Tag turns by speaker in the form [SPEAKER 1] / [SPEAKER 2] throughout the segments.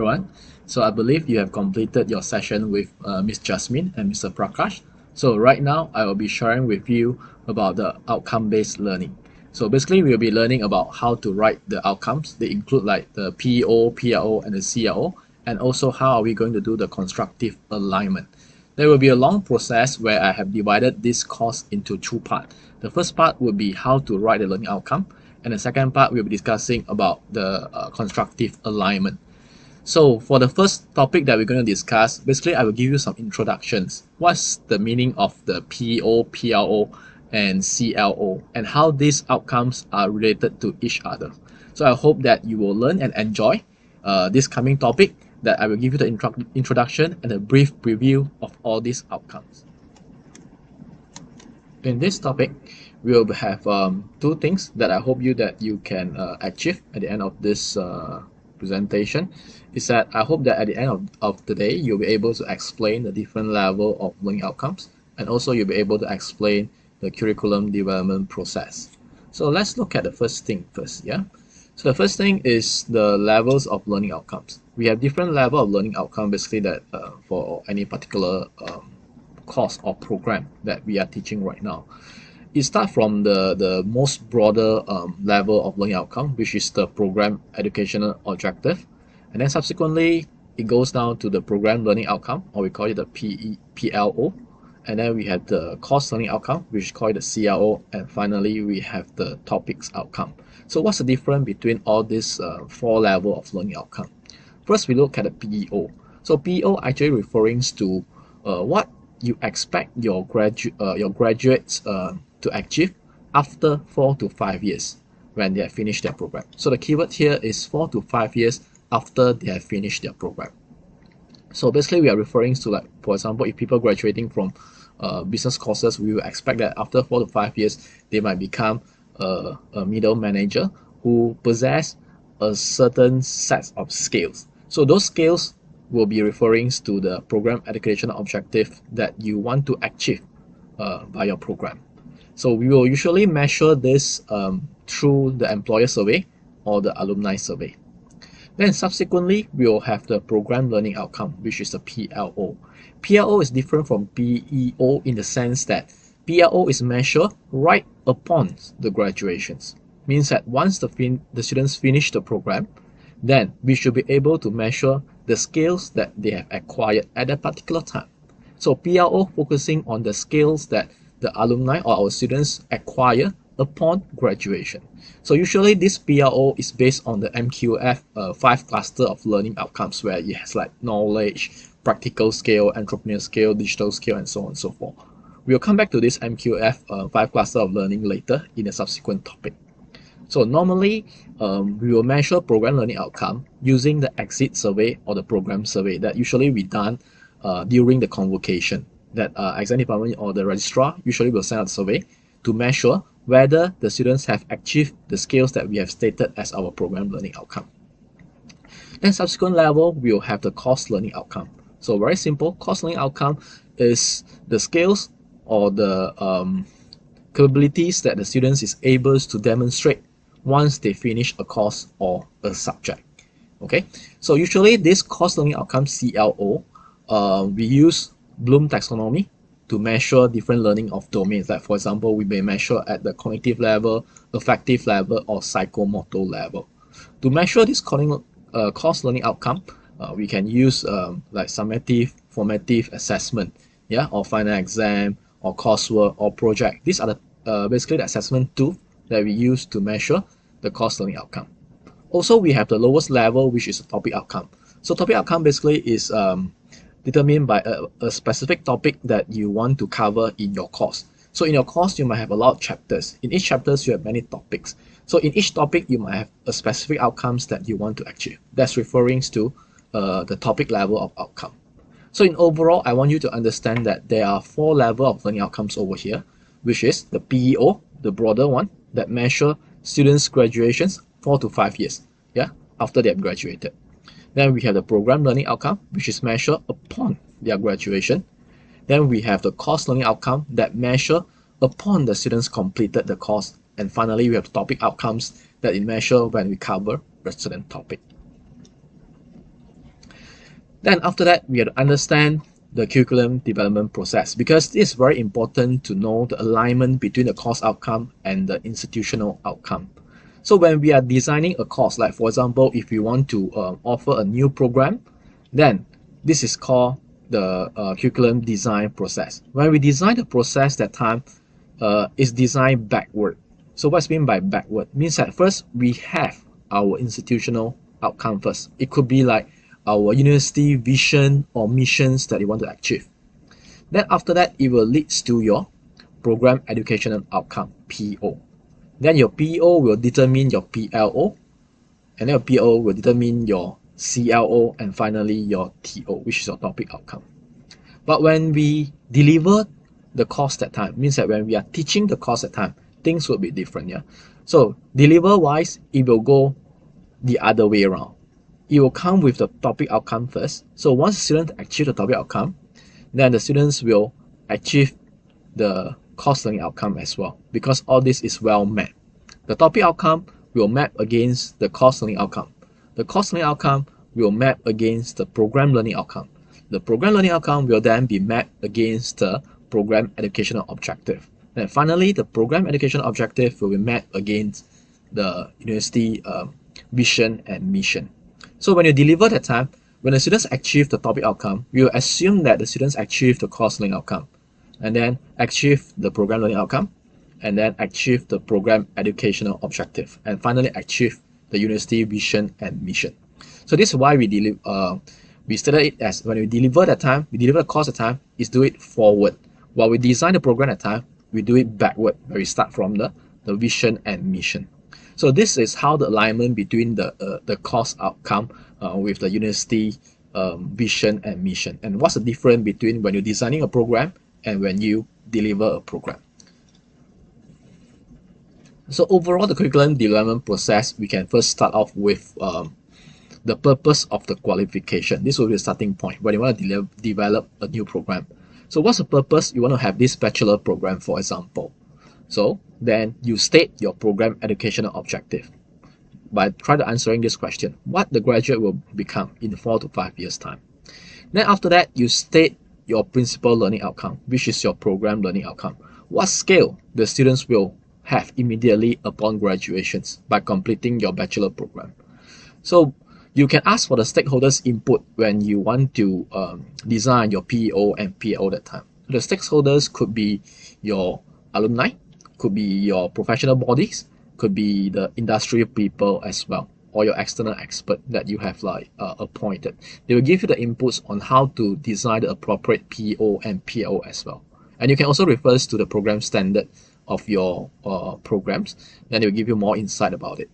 [SPEAKER 1] everyone. So I believe you have completed your session with Ms. Jasmine and Mr. Prakash. So right now I will be sharing with you about the outcome-based learning. So basically we'll be learning about how to write the outcomes. They include like the PEO, PRO, and the CRO, and also how are we going to do the constructive alignment. There will be a long process where I have divided this course into two parts. The first part will be how to write the learning outcome, and the second part we'll be discussing about the constructive alignment. So for the first topic that we're going to discuss, basically I will give you some introductions. What's the meaning of the PO, PRO, and CLO, and how these outcomes are related to each other. So I hope that you will learn and enjoy this coming topic, that I will give you the introduction and a brief preview of all these outcomes. In this topic, we will have two things that I hope that you can achieve at the end of this presentation. Is that I hope that at the end of the day, you'll be able to explain the different level of learning outcomes, and also you'll be able to explain the curriculum development process. So let's look at the first thing first, yeah? So the first thing is the levels of learning outcomes. We have different level of learning outcome basically that for any particular course or program that we are teaching right now. It starts from the most broader level of learning outcome, which is the program educational objective, and then subsequently it goes down to the program learning outcome, or we call it the PLO, and then we have the course learning outcome, which is called the CRO, and finally we have the topics outcome. So what's the difference between all these four levels of learning outcome? First, we look at the PEO. So PEO actually referring to what you expect your graduates to achieve after 4 to 5 years when they have finished their program. So the keyword here is 4 to 5 years after they have finished their program. So basically we are referring to, like, for example, if people graduating from business courses, we will expect that after 4 to 5 years they might become a middle manager who possess a certain set of skills. So those skills will be referring to the program educational objective that you want to achieve by your program. So we will usually measure this through the employer survey or the alumni survey. Then subsequently, we will have the program learning outcome, which is the PLO. PLO is different from PEO in the sense that PLO is measured right upon the graduations. Means that once the students finish the program, then we should be able to measure the skills that they have acquired at a particular time. So PLO focusing on the skills that the alumni or our students acquire upon graduation. So usually this PLO is based on the MQF 5 cluster of learning outcomes, where it has like knowledge, practical skill, entrepreneurial skill, digital skill, and so on and so forth. We'll come back to this MQF 5 cluster of learning later in a subsequent topic. So normally, we will measure program learning outcome using the exit survey or the program survey that usually we done during the convocation. That exam department or the registrar usually will send out a survey to measure whether the students have achieved the skills that we have stated as our program learning outcome. Then subsequent level, we will have the course learning outcome. So very simple, course learning outcome is the skills or the capabilities that the students is able to demonstrate once they finish a course or a subject. Okay, so usually this course learning outcome CLO, we use Bloom taxonomy to measure different learning of domains. Like for example, we may measure at the cognitive level, affective level, or psychomotor level. To measure this course learning outcome, we can use like summative, formative assessment, yeah, or final exam, or coursework, or project. These are the basically the assessment tool that we use to measure the course learning outcome. Also, we have the lowest level, which is a topic outcome. So topic outcome basically is determined by a specific topic that you want to cover in your course. So in your course, you might have a lot of chapters. In each chapters, you have many topics. So in each topic, you might have a specific outcomes that you want to achieve. That's referring to the topic level of outcome. So in overall, I want you to understand that there are 4 levels of learning outcomes over here, which is the PEO, the broader one, that measure students' graduations 4 to 5 years, yeah, after they have graduated. Then we have the program learning outcome, which is measured upon their graduation. Then we have the course learning outcome that measure upon the students completed the course. And finally, we have the topic outcomes that it measure when we cover a certain topic. Then after that, we have to understand the curriculum development process, because it is very important to know the alignment between the course outcome and the institutional outcome. So when we are designing a course, like for example, if we want to offer a new program, then this is called the curriculum design process. When we design the process, that time is designed backward. So what's mean by backward? Means that first we have our institutional outcome first. It could be like our university vision or missions that you want to achieve. Then after that, it will lead to your program educational outcome, PO. Then your PO will determine your PLO, and then your PO will determine your CLO, and finally your TO, which is your topic outcome. But when we deliver the course that time, means that when we are teaching the course that time, things will be different. Yeah. So deliver wise, it will go the other way around. It will come with the topic outcome first. So once the student achieve the topic outcome, then the students will achieve the course learning outcome as well, because all this is well mapped. The topic outcome will map against the course learning outcome. The course learning outcome will map against the program learning outcome. The program learning outcome will then be mapped against the program educational objective. And finally, the program educational objective will be mapped against the university vision and mission. So when you deliver that time, when the students achieve the topic outcome, we will assume that the students achieve the course learning outcome, and then achieve the program learning outcome, and then achieve the program educational objective, and finally achieve the university vision and mission. So this is why we stated it as, when we deliver that time, we deliver the course at time, is do it forward. While we design the program at time, we do it backward, where we start from the vision and mission. So this is how the alignment between the course outcome with the university vision and mission, and what's the difference between when you're designing a program and when you deliver a program. So overall, the curriculum development process, we can first start off with the purpose of the qualification. This will be the starting point when you want to develop a new program. So what's the purpose? You want to have this bachelor program, for example. So then you state your program educational objective by try to answering this question: what the graduate will become in 4 to 5 years time. Then after that, you state your principal learning outcome, which is your program learning outcome. What skill the students will have immediately upon graduations by completing your bachelor program. So you can ask for the stakeholders' input when you want to design your PEO and PLO that time. The stakeholders could be your alumni, could be your professional bodies, could be the industry people as well, or your external expert that you have appointed. They will give you the inputs on how to design the appropriate PO and PLO as well. And you can also refer to the program standard of your programs, then they will give you more insight about it.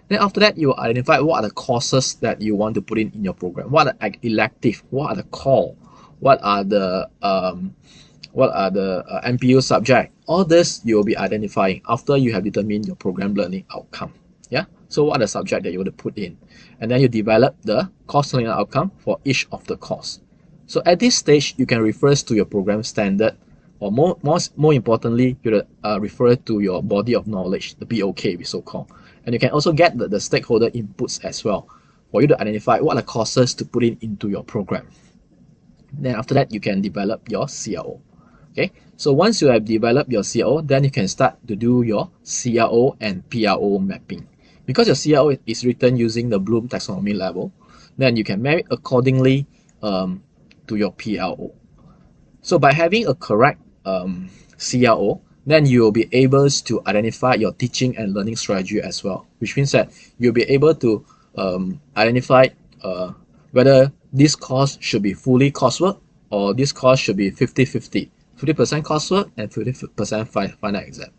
[SPEAKER 1] Then after that, you will identify what are the courses that you want to put in your program. What are the elective? What are the core? What are the MPU subject? All this you will be identifying after you have determined your program learning outcome. Yeah. So what are the subject that you want to put in, and then you develop the course learning outcome for each of the course. So at this stage, you can refer to your program standard, or more importantly, you refer to your body of knowledge, the BOK we so called. And you can also get the stakeholder inputs as well for you to identify what are the courses to put into your program. Then after that, you can develop your CRO. Okay, so once you have developed your CRO, then you can start to do your CRO and PRO mapping. Because your CRO is written using the Bloom taxonomy level, then you can map it accordingly to your PLO. So by having a correct CRO, then you will be able to identify your teaching and learning strategy as well, which means that you'll be able to identify whether this course should be fully coursework or this course should be 50-50, 50% coursework and 50% final exam.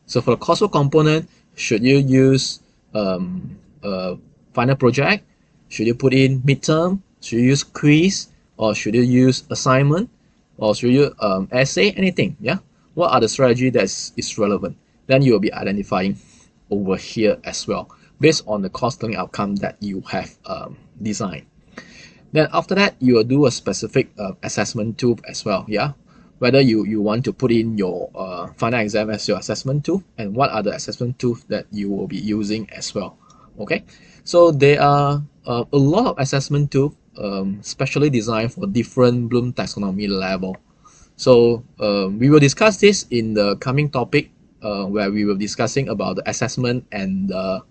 [SPEAKER 1] So for the coursework component, should you use final project? Should you put in midterm? Should you use quiz? Or should you use assignment? Or should you essay? Anything, yeah? What are the strategy that is relevant? Then you will be identifying over here as well, based on the course learning outcome that you have designed. Then after that, you will do a specific assessment tool as well, yeah? Whether you want to put in your final exam as your assessment tool, and what are the assessment tools that you will be using as well, okay? So there are a lot of assessment tools specially designed for different Bloom taxonomy level. So we will discuss this in the coming topic where we will be discussing about the assessment and the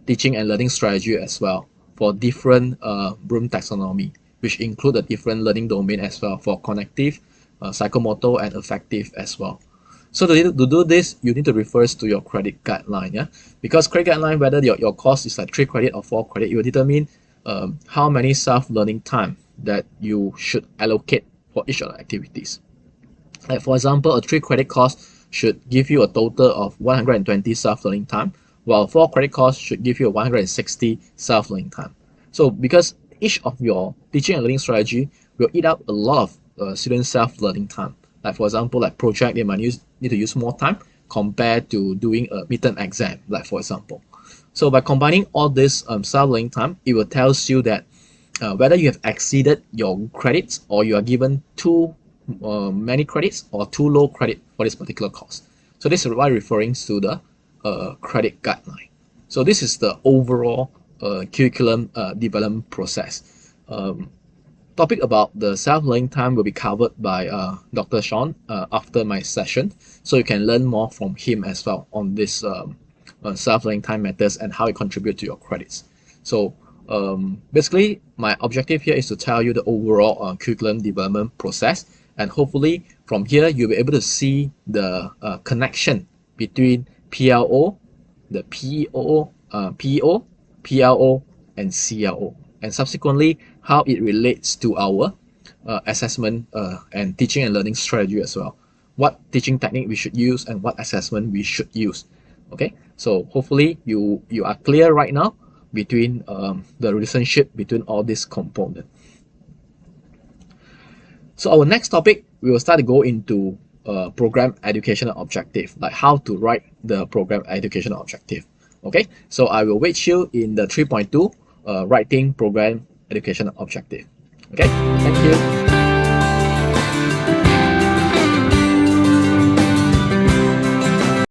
[SPEAKER 1] teaching and learning strategy as well for different Bloom taxonomy, which include the different learning domain as well for cognitive, psychomotor, and affective as well. So to do this, you need to refer to your credit guideline, yeah? Because credit guideline, whether your course is like 3 credit or 4 credit, it will determine how many self-learning time that you should allocate for each of the activities. Like for example, a 3 credit course should give you a total of 120 self-learning time, while a 4 credit course should give you a 160 self-learning time. So because each of your teaching and learning strategy will eat up a lot of student self-learning time. Like for example, like project, they might need to use more time compared to doing a midterm exam, like for example. So by combining all this self-learning time, it will tells you that whether you have exceeded your credits or you are given too many credits or too low credit for this particular course. So this is why referring to the credit guideline. So this is the overall curriculum development process. Topic about the self-learning time will be covered by Dr. Sean after my session, so you can learn more from him as well on this self-learning time methods and how it contributes to your credits. So basically, my objective here is to tell you the overall curriculum development process, and hopefully from here you'll be able to see the connection between PLO, the PEO, PLO, and CLO, and subsequently how it relates to our assessment and teaching and learning strategy as well. What teaching technique we should use and what assessment we should use. Okay, so hopefully you are clear right now between the relationship between all these components. So our next topic, we will start to go into program educational objective, like how to write the program educational objective. Okay, so I will wait you in the 3.2 writing program educational objective. Okay, thank you.